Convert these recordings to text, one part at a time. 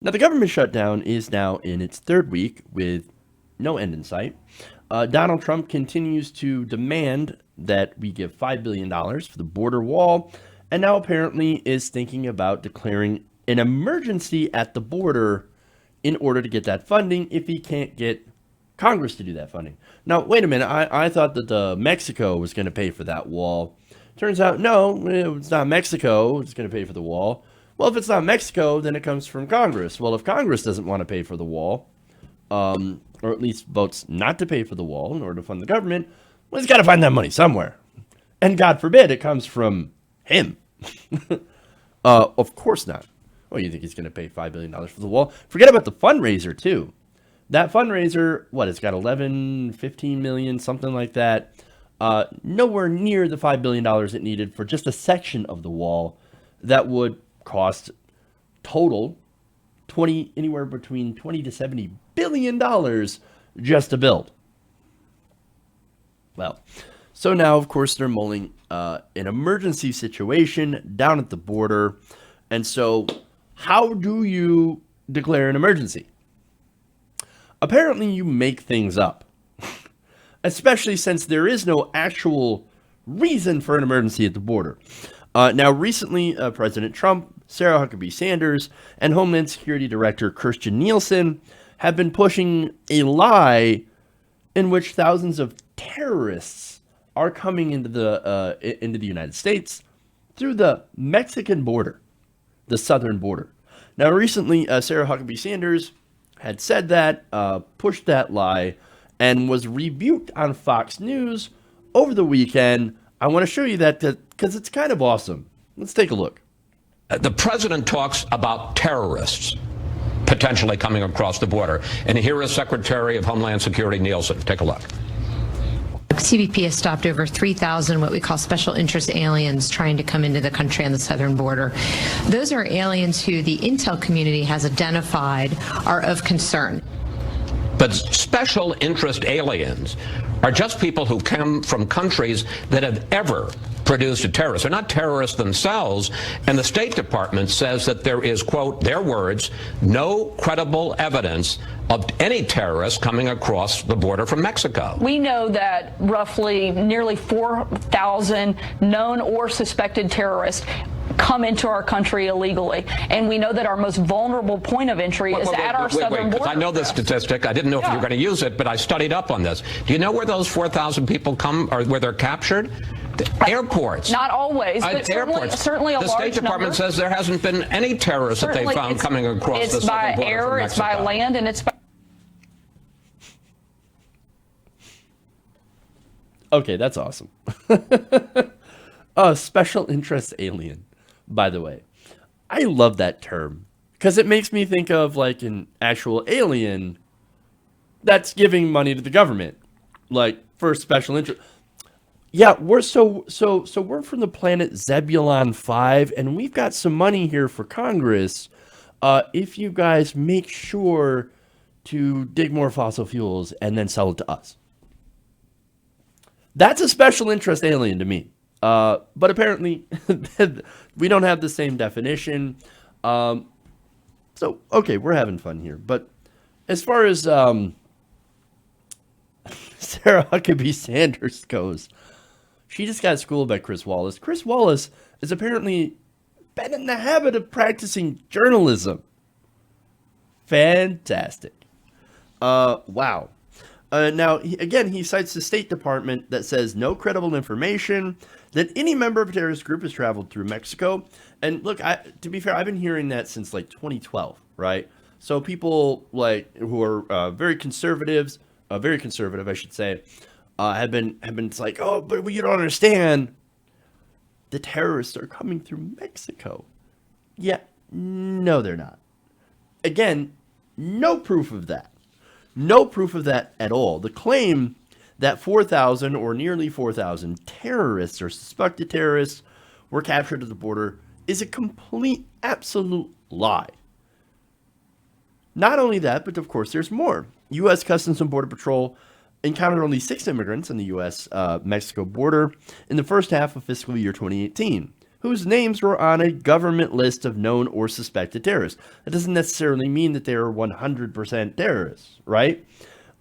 Now, the government shutdown is now in its third week with no end in sight. Donald Trump continues to demand that we give $5 billion dollars for the border wall, and now apparently is thinking about declaring an emergency at the border in order to get that funding if he can't get Congress to do that funding. Now, wait a minute. I thought that Mexico was going to pay for that wall. Turns out, no, it's not Mexico. It's going to pay for the wall. Well, if it's not Mexico, then it comes from Congress. Well, if Congress doesn't want to pay for the wall, or at least votes not to pay for the wall in order to fund the government, well, he's got to find that money somewhere. And God forbid it comes from him. Of course not. Well, you think he's going to pay $5 billion dollars for the wall? Forget about the fundraiser, too. That fundraiser, it's got 11, 15 million, something like that. Nowhere near the $5 billion dollars it needed for just a section of the wall that would cost total anywhere between 20 to 70 billion dollars just to build. Well, so now of course they're mulling an emergency situation down at the border. And so how do you declare an emergency? Apparently you make things up, especially since there is no actual reason for an emergency at the border. Now, recently, President Trump, Sarah Huckabee Sanders, and Homeland Security Director Kirstjen Nielsen have been pushing a lie in which thousands of terrorists are coming into the United States through the Mexican border, the southern border. Now, recently, Sarah Huckabee Sanders had said that, pushed that lie, and was rebuked on Fox News over the weekend. I want to show you that because it's kind of awesome. Let's take a look. The president talks about terrorists potentially coming across the border. And here is Secretary of Homeland Security Nielsen. Take a look. CBP has stopped over 3,000 what we call special interest aliens trying to come into the country on the southern border. Those are aliens who the intel community has identified are of concern. But special interest aliens are just people who come from countries that have ever produced a terrorist. They're not terrorists themselves, and the State Department says that there is, quote, their words, no credible evidence of any terrorists coming across the border from Mexico. We know that roughly nearly 4,000 known or suspected terrorists come into our country illegally, and we know that our most vulnerable point of entry is at our southern border. I know this statistic. I didn't know if you were going to use it, but I studied up on this. Do you know where those 4,000 people come, or where they're captured? Airports. Not always, but certainly a large number. The State Department says there hasn't been any terrorists that they found coming across the southern border from Mexico. It's by air, it's by land, and it's by... Okay, that's awesome. A special interest alien, by the way. I love that term because it makes me think of like an actual alien that's giving money to the government, like for special interest. Yeah, we're we're from the planet Zebulon 5, and we've got some money here for Congress. If you guys make sure to dig more fossil fuels and then sell it to us. That's a special interest alien to me. But apparently, we don't have the same definition. So, okay, we're having fun here. But as far as Sarah Huckabee Sanders goes, she just got schooled by Chris Wallace. Chris Wallace has apparently been in the habit of practicing journalism. Fantastic. Wow. Now, he cites the State Department that says no credible information that any member of a terrorist group has traveled through Mexico. And look, to be fair, I've been hearing that since like 2012, right? So people like who are very conservative, I should say, have been like, oh, but you don't understand. The terrorists are coming through Mexico. Yeah, no, they're not. Again, no proof of that. No proof of that at all. The claim that 4,000 or nearly 4,000 terrorists or suspected terrorists were captured at the border is a complete, absolute lie. Not only that, but of course there's more. U.S. Customs and Border Patrol encountered only 6 immigrants on the U.S.-Mexico border in the first half of fiscal year 2018. whose names were on a government list of known or suspected terrorists. That doesn't necessarily mean that they are 100% terrorists, right?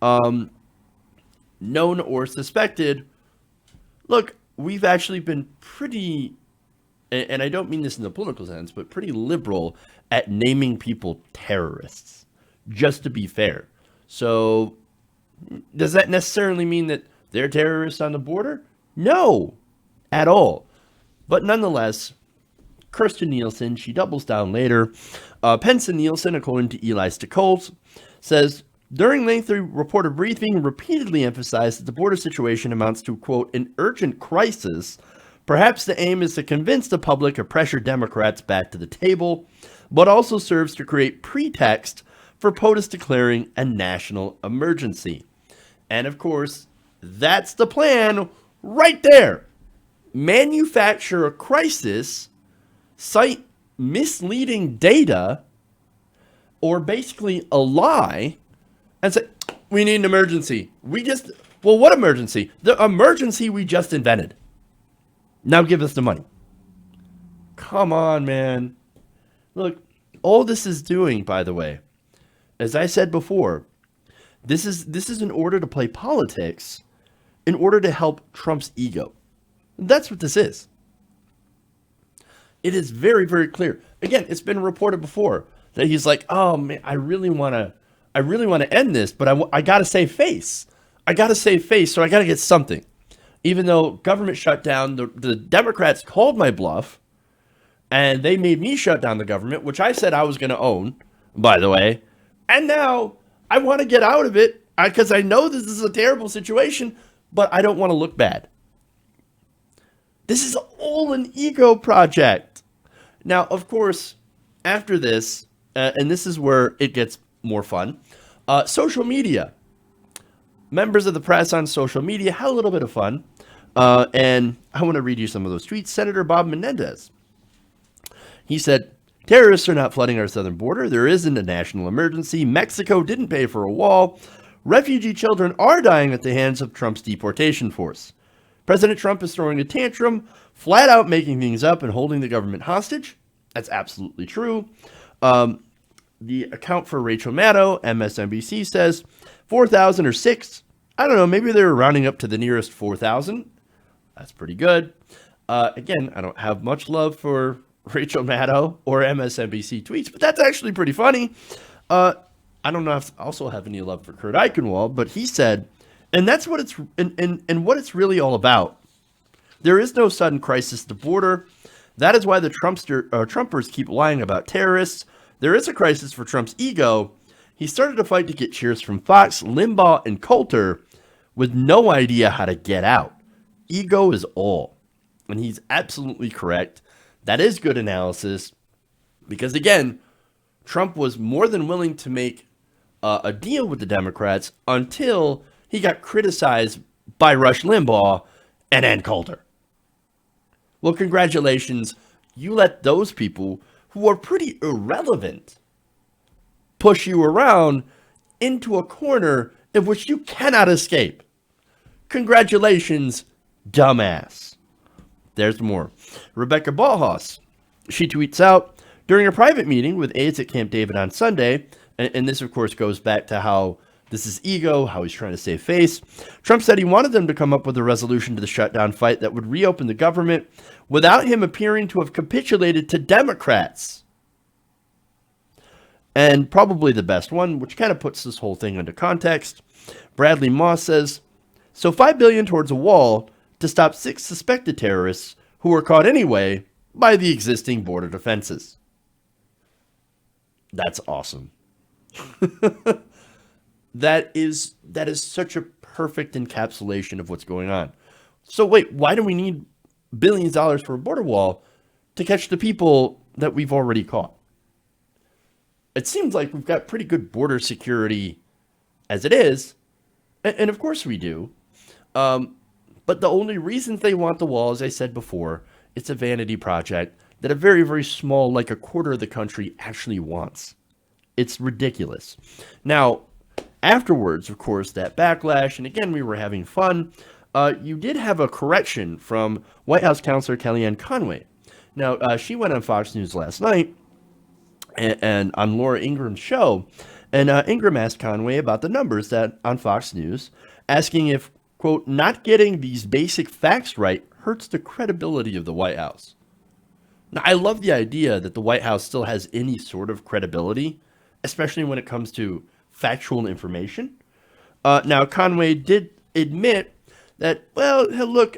Known or suspected. Look, we've actually been pretty, and I don't mean this in the political sense, but pretty liberal at naming people terrorists, just to be fair. So, does that necessarily mean that they're terrorists on the border? No, at all. But nonetheless, Kirstjen Nielsen, she doubles down later. Pence and Nielsen, according to Eli Stokols, says, during lengthy reporter briefing, repeatedly emphasized that the border situation amounts to, quote, an urgent crisis. Perhaps the aim is to convince the public or pressure Democrats back to the table, but also serves to create pretext for POTUS declaring a national emergency. And of course, that's the plan right there. Manufacture a crisis, cite misleading data, or basically a lie, and say, we need an emergency. What emergency? The emergency we just invented. Now give us the money. Come on, man. Look, all this is doing, by the way, as I said before, this is in order to play politics, in order to help Trump's ego. That's what this is. It is very, very clear. Again, it's been reported before that he's like, oh man, I really want to end this, but I got to save face. I got to save face, so I got to get something. Even though government shutdown, the Democrats called my bluff, and they made me shut down the government, which I said I was going to own, by the way. And now I want to get out of it because I know this is a terrible situation, but I don't want to look bad. This is all an ego project. Now, of course, after this, and this is where it gets more fun, social media. Members of the press on social media had a little bit of fun. And I want to read you some of those tweets. Senator Bob Menendez. He said, terrorists are not flooding our southern border. There isn't a national emergency. Mexico didn't pay for a wall. Refugee children are dying at the hands of Trump's deportation force. President Trump is throwing a tantrum, flat out making things up and holding the government hostage. That's absolutely true. The account for Rachel Maddow, MSNBC, says 4,000 or 6. I don't know, maybe they're rounding up to the nearest 4,000. That's pretty good. Again, I don't have much love for Rachel Maddow or MSNBC tweets, but that's actually pretty funny. I don't know if I also have any love for Kurt Eichenwald, but he said, and that's what it's and what it's really all about. There is no sudden crisis at the border. That is why the Trumpers keep lying about terrorists. There is a crisis for Trump's ego. He started a fight to get cheers from Fox, Limbaugh, and Coulter with no idea how to get out. Ego is all. And he's absolutely correct. That is good analysis. Because again, Trump was more than willing to make a deal with the Democrats until he got criticized by Rush Limbaugh and Ann Coulter. Well, congratulations. You let those people who are pretty irrelevant push you around into a corner in which you cannot escape. Congratulations, dumbass. There's more. Rebecca Ballhaus, she tweets out, during a private meeting with aides at Camp David on Sunday, and this, of course, goes back to how this is ego, how he's trying to save face. Trump said he wanted them to come up with a resolution to the shutdown fight that would reopen the government without him appearing to have capitulated to Democrats. And probably the best one, which kind of puts this whole thing into context, Bradley Moss says, so $5 billion towards a wall to stop 6 suspected terrorists who were caught anyway by the existing border defenses. That's awesome. That is such a perfect encapsulation of what's going on. So wait, why do we need billions of dollars for a border wall to catch the people that we've already caught? It seems like we've got pretty good border security as it is. And of course we do. But the only reason they want the wall, as I said before, it's a vanity project that a very, very small, like a quarter of the country actually wants. It's ridiculous. Now, afterwards, of course, that backlash, and again, we were having fun, you did have a correction from White House counselor Kellyanne Conway. Now, she went on Fox News last night and on Laura Ingram's show, and Ingram asked Conway about the numbers that on Fox News, asking if, quote, not getting these basic facts right hurts the credibility of the White House. Now, I love the idea that the White House still has any sort of credibility, especially when it comes to factual information. Now, Conway did admit that, well, look,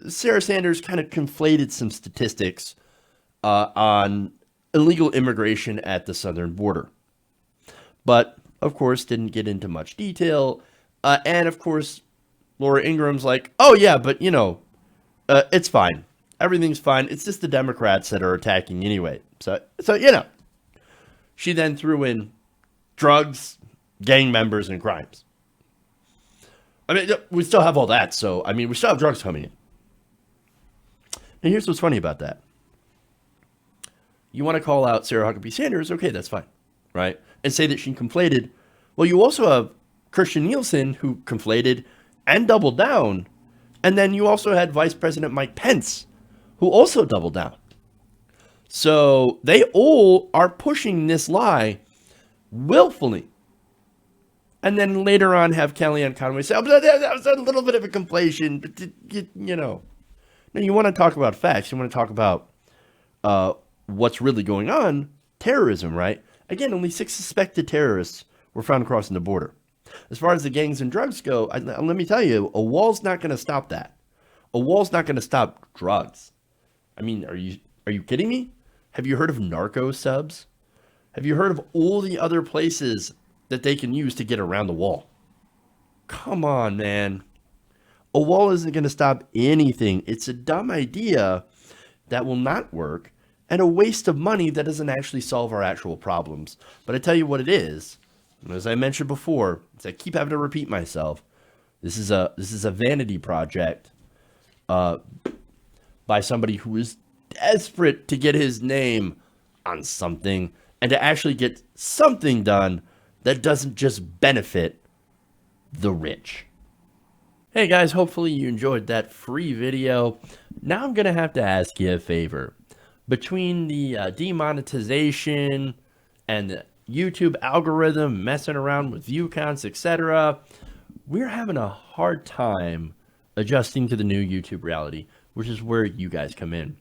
Sarah Sanders kind of conflated some statistics on illegal immigration at the southern border. But, of course, didn't get into much detail. And, of course, Laura Ingram's like, oh, yeah, but, it's fine. Everything's fine. It's just the Democrats that are attacking anyway. So she then threw in drugs, gang members, and crimes. I mean, we still have all that. So, I mean, we still have drugs coming in. And here's what's funny about that. You want to call out Sarah Huckabee Sanders, okay, that's fine, right? And say that she conflated. Well, you also have Kirstjen Nielsen, who conflated and doubled down. And then you also had Vice President Mike Pence, who also doubled down. So they all are pushing this lie willfully. And then later on have Kellyanne Conway say, oh, that was a little bit of a conflation, but, Now, you want to talk about facts. You want to talk about what's really going on. Terrorism, right? Again, only 6 suspected terrorists were found crossing the border. As far as the gangs and drugs go, let me tell you, a wall's not going to stop that. A wall's not going to stop drugs. I mean, are you kidding me? Have you heard of narco subs? Have you heard of all the other places that they can use to get around the wall? Come on, man. A wall isn't going to stop anything. It's a dumb idea that will not work and a waste of money that doesn't actually solve our actual problems. But I tell you what it is. As I mentioned before, as I keep having to repeat myself, this is a vanity project by somebody who is desperate to get his name on something and to actually get something done that doesn't just benefit the rich. Hey guys, hopefully you enjoyed that free video. Now I'm going to have to ask you a favor. Between the demonetization and the YouTube algorithm messing around with view counts, etc., we're having a hard time adjusting to the new YouTube reality, which is where you guys come in.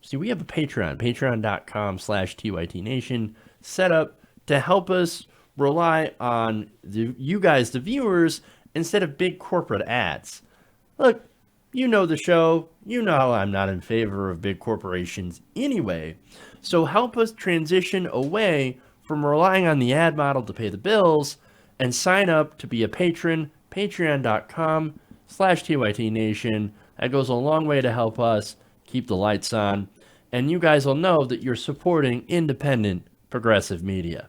See, we have a Patreon, patreon.com/TYTNation, set up to help us rely on you guys, the viewers, instead of big corporate ads. Look, you know the show. You know how I'm not in favor of big corporations anyway. So help us transition away from relying on the ad model to pay the bills and sign up to be a patron, patreon.com/TYTNation. That goes a long way to help us keep the lights on. And you guys will know that you're supporting independent progressive media.